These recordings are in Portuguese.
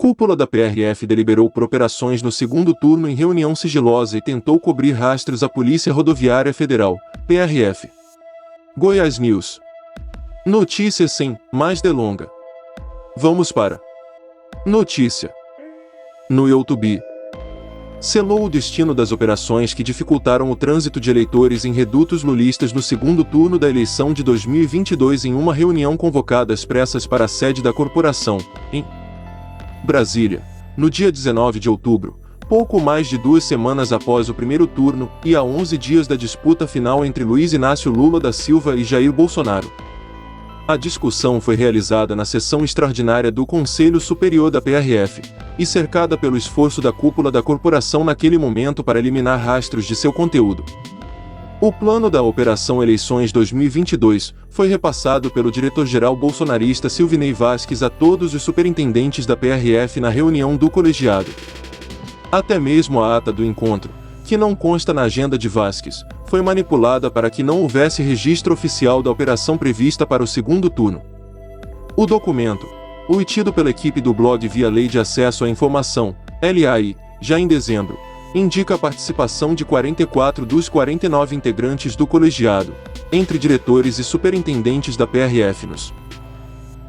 Cúpula da PRF deliberou por operações no segundo turno em reunião sigilosa e tentou cobrir rastros à Polícia Rodoviária Federal, PRF. Goiás News. Notícias sem mais delonga. Vamos para notícia. No YouTube. Selou o destino das operações que dificultaram o trânsito de eleitores em redutos lulistas no segundo turno da eleição de 2022 em uma reunião convocada às pressas para a sede da corporação, em Brasília, no dia 19 de outubro, pouco mais de 2 semanas após o primeiro turno e a 11 dias da disputa final entre Luiz Inácio Lula da Silva e Jair Bolsonaro. A discussão foi realizada na sessão extraordinária do Conselho Superior da PRF, e cercada pelo esforço da cúpula da corporação naquele momento para eliminar rastros de seu conteúdo. O plano da Operação Eleições 2022 foi repassado pelo diretor-geral bolsonarista Silvinei Vasquez a todos os superintendentes da PRF na reunião do colegiado. Até mesmo a ata do encontro, que não consta na agenda de Vasquez, foi manipulada para que não houvesse registro oficial da operação prevista para o segundo turno. O documento, obtido pela equipe do blog via Lei de Acesso à Informação, LAI, já em dezembro, indica a participação de 44 dos 49 integrantes do colegiado, entre diretores e superintendentes da PRF nos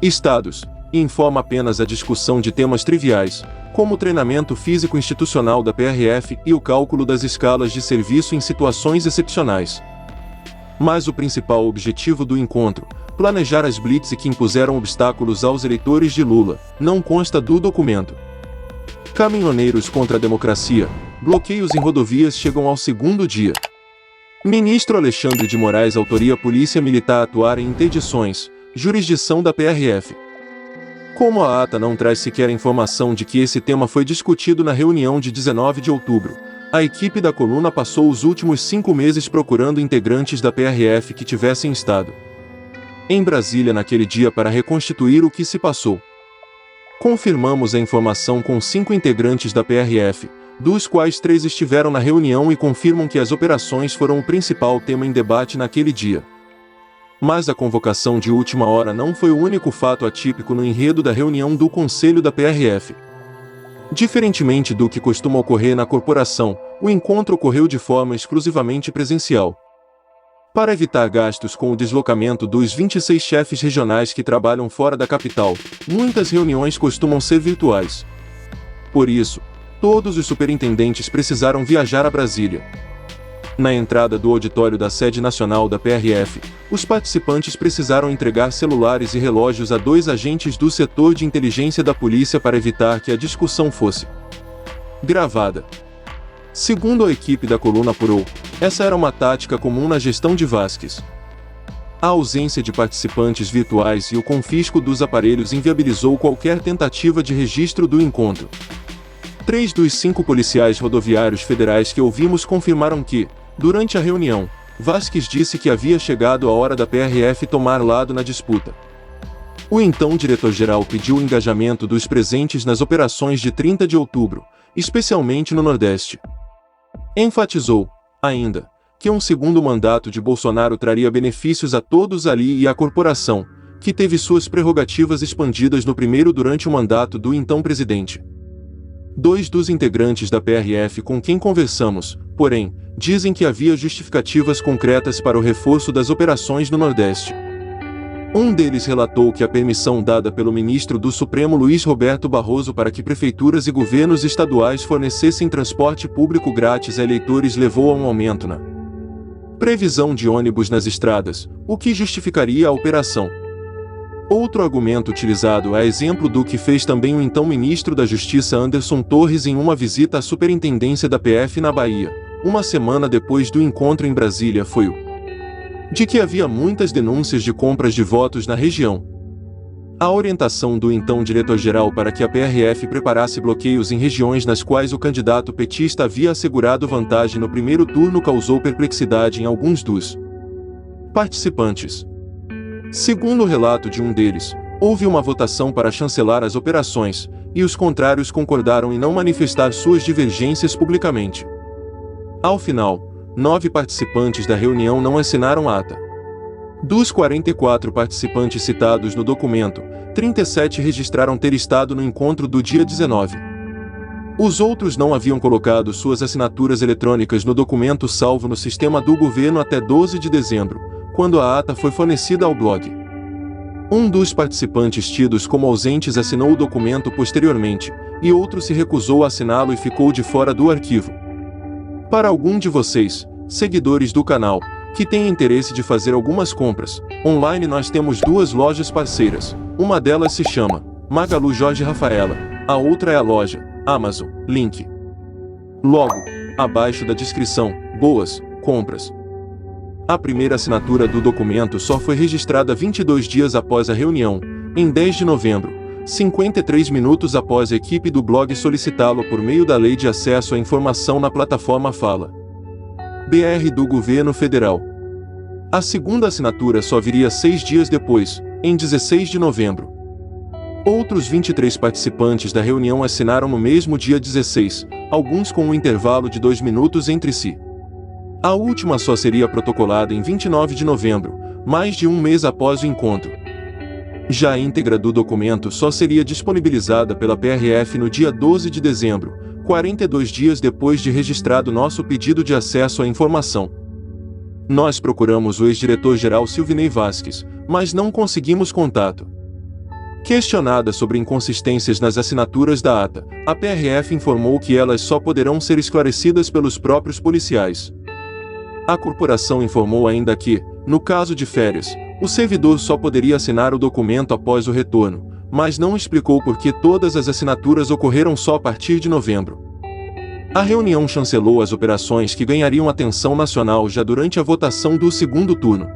estados, e informa apenas a discussão de temas triviais, como o treinamento físico institucional da PRF e o cálculo das escalas de serviço em situações excepcionais. Mas o principal objetivo do encontro, planejar as blitz que impuseram obstáculos aos eleitores de Lula, não consta do documento. Caminhoneiros contra a democracia, bloqueios em rodovias chegam ao segundo dia. Ministro Alexandre de Moraes autoria Polícia Militar atuar em interdições, jurisdição da PRF. Como a ata não traz sequer informação de que esse tema foi discutido na reunião de 19 de outubro, a equipe da coluna passou os últimos 5 meses procurando integrantes da PRF que tivessem estado em Brasília naquele dia para reconstituir o que se passou. Confirmamos a informação com 5 integrantes da PRF, dos quais 3 estiveram na reunião e confirmam que as operações foram o principal tema em debate naquele dia. Mas a convocação de última hora não foi o único fato atípico no enredo da reunião do Conselho da PRF. Diferentemente do que costuma ocorrer na corporação, o encontro ocorreu de forma exclusivamente presencial. Para evitar gastos com o deslocamento dos 26 chefes regionais que trabalham fora da capital, muitas reuniões costumam ser virtuais. Por isso, todos os superintendentes precisaram viajar a Brasília. Na entrada do auditório da sede nacional da PRF, os participantes precisaram entregar celulares e relógios a 2 agentes do setor de inteligência da polícia para evitar que a discussão fosse gravada. Segundo a equipe da coluna apurou, essa era uma tática comum na gestão de Vasquez. A ausência de participantes virtuais e o confisco dos aparelhos inviabilizou qualquer tentativa de registro do encontro. 3 dos 5 policiais rodoviários federais que ouvimos confirmaram que, durante a reunião, Vasquez disse que havia chegado a hora da PRF tomar lado na disputa. O então diretor-geral pediu o engajamento dos presentes nas operações de 30 de outubro, especialmente no Nordeste. Enfatizou, ainda, que um segundo mandato de Bolsonaro traria benefícios a todos ali e à corporação, que teve suas prerrogativas expandidas no primeiro durante o mandato do então presidente. 2 dos integrantes da PRF com quem conversamos, porém, dizem que havia justificativas concretas para o reforço das operações no Nordeste. Um deles relatou que a permissão dada pelo ministro do Supremo Luiz Roberto Barroso para que prefeituras e governos estaduais fornecessem transporte público grátis a eleitores levou a um aumento na previsão de ônibus nas estradas, o que justificaria a operação. Outro argumento utilizado é exemplo do que fez também o então ministro da Justiça Anderson Torres em uma visita à superintendência da PF na Bahia, uma semana depois do encontro em Brasília foi o de que havia muitas denúncias de compras de votos na região. A orientação do então diretor-geral para que a PRF preparasse bloqueios em regiões nas quais o candidato petista havia assegurado vantagem no primeiro turno causou perplexidade em alguns dos participantes. Segundo o relato de um deles, houve uma votação para chancelar as operações, e os contrários concordaram em não manifestar suas divergências publicamente. Ao final, 9 participantes da reunião não assinaram a ata. Dos 44 participantes citados no documento, 37 registraram ter estado no encontro do dia 19. Os outros não haviam colocado suas assinaturas eletrônicas no documento salvo no sistema do governo até 12 de dezembro, quando a ata foi fornecida ao blog. Um dos participantes tidos como ausentes assinou o documento posteriormente, e outro se recusou a assiná-lo e ficou de fora do arquivo. Para algum de vocês, seguidores do canal, que tem interesse de fazer algumas compras, online nós temos duas lojas parceiras. Uma delas se chama Magalu Jorge Rafaela, a outra é a loja Amazon, link logo abaixo da descrição. Boas compras. A primeira assinatura do documento só foi registrada 22 dias após a reunião, em 10 de novembro, 53 minutos após a equipe do blog solicitá-lo por meio da Lei de Acesso à Informação na plataforma Fala BR do Governo Federal. A segunda assinatura só viria 6 dias depois, em 16 de novembro. Outros 23 participantes da reunião assinaram no mesmo dia 16, alguns com um intervalo de 2 minutos entre si. A última só seria protocolada em 29 de novembro, mais de um mês após o encontro. Já a íntegra do documento só seria disponibilizada pela PRF no dia 12 de dezembro, 42 dias depois de registrado nosso pedido de acesso à informação. Nós procuramos o ex-diretor-geral Silvinei Vasquez, mas não conseguimos contato. Questionada sobre inconsistências nas assinaturas da ata, a PRF informou que elas só poderão ser esclarecidas pelos próprios policiais. A corporação informou ainda que, no caso de férias, o servidor só poderia assinar o documento após o retorno, mas não explicou por que todas as assinaturas ocorreram só a partir de novembro. A reunião chancelou as operações que ganhariam atenção nacional já durante a votação do segundo turno.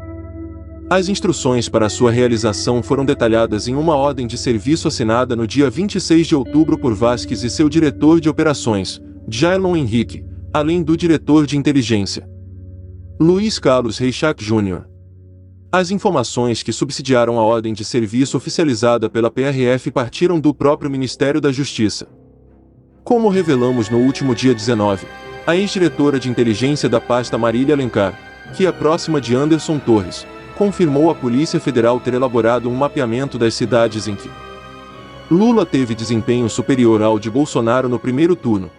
As instruções para sua realização foram detalhadas em uma ordem de serviço assinada no dia 26 de outubro por Vasquez e seu diretor de operações, Jailon Henrique, além do diretor de inteligência, Luiz Carlos Reichach Jr. As informações que subsidiaram a ordem de serviço oficializada pela PRF partiram do próprio Ministério da Justiça. Como revelamos no último dia 19, a ex-diretora de inteligência da pasta Marília Alencar, que é próxima de Anderson Torres, confirmou à Polícia Federal ter elaborado um mapeamento das cidades em que Lula teve desempenho superior ao de Bolsonaro no primeiro turno.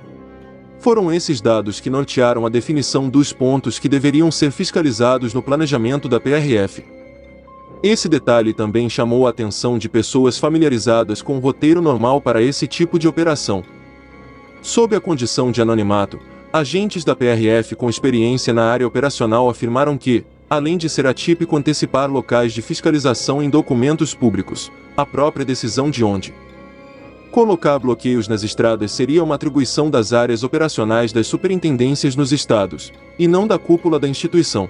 Foram esses dados que nortearam a definição dos pontos que deveriam ser fiscalizados no planejamento da PRF. Esse detalhe também chamou a atenção de pessoas familiarizadas com o roteiro normal para esse tipo de operação. Sob a condição de anonimato, agentes da PRF com experiência na área operacional afirmaram que, além de ser atípico antecipar locais de fiscalização em documentos públicos, a própria decisão de onde colocar bloqueios nas estradas seria uma atribuição das áreas operacionais das superintendências nos estados, e não da cúpula da instituição.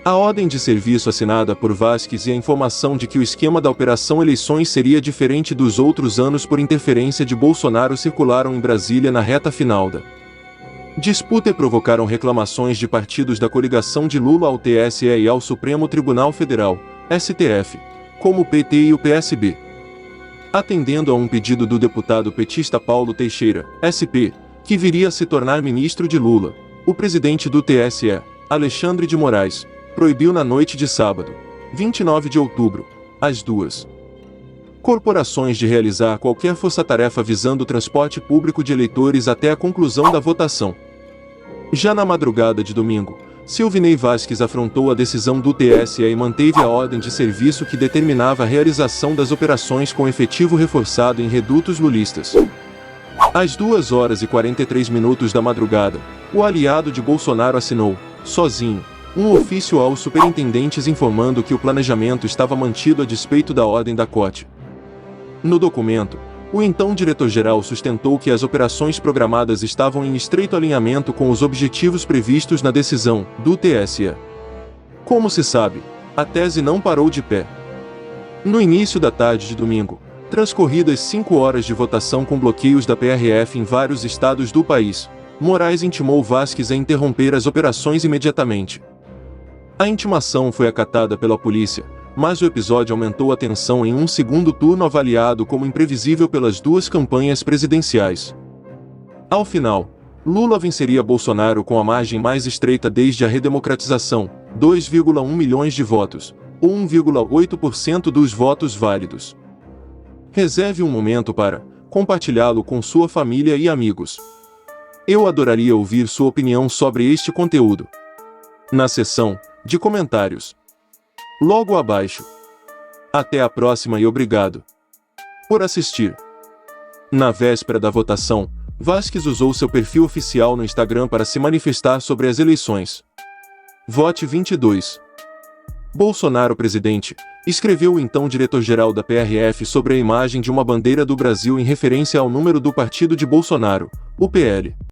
A ordem de serviço assinada por Vasquez e a informação de que o esquema da Operação Eleições seria diferente dos outros anos por interferência de Bolsonaro circularam em Brasília na reta final da disputa e provocaram reclamações de partidos da coligação de Lula ao TSE e ao Supremo Tribunal Federal, STF, como o PT e o PSB. Atendendo a um pedido do deputado petista Paulo Teixeira, SP, que viria a se tornar ministro de Lula, o presidente do TSE, Alexandre de Moraes, proibiu na noite de sábado, 29 de outubro, as duas corporações de realizar qualquer força-tarefa visando o transporte público de eleitores até a conclusão da votação. Já na madrugada de domingo, Silvinei Vasquez afrontou a decisão do TSE e manteve a ordem de serviço que determinava a realização das operações com efetivo reforçado em redutos lulistas. Às 2 horas e 43 minutos da madrugada, o aliado de Bolsonaro assinou, sozinho, um ofício aos superintendentes informando que o planejamento estava mantido a despeito da ordem da Corte. No documento, o então diretor-geral sustentou que as operações programadas estavam em estreito alinhamento com os objetivos previstos na decisão do TSE. Como se sabe, a tese não parou de pé. No início da tarde de domingo, transcorridas 5 horas de votação com bloqueios da PRF em vários estados do país, Moraes intimou Vasquez a interromper as operações imediatamente. A intimação foi acatada pela polícia, mas o episódio aumentou a tensão em um segundo turno avaliado como imprevisível pelas duas campanhas presidenciais. Ao final, Lula venceria Bolsonaro com a margem mais estreita desde a redemocratização, 2,1 milhões de votos, ou 1,8% dos votos válidos. Reserve um momento para compartilhá-lo com sua família e amigos. Eu adoraria ouvir sua opinião sobre este conteúdo na seção de comentários logo abaixo. Até a próxima e obrigado por assistir. Na véspera da votação, Vasquez usou seu perfil oficial no Instagram para se manifestar sobre as eleições. Vote 22. Bolsonaro presidente, escreveu o então diretor-geral da PRF sobre a imagem de uma bandeira do Brasil em referência ao número do partido de Bolsonaro, o PL.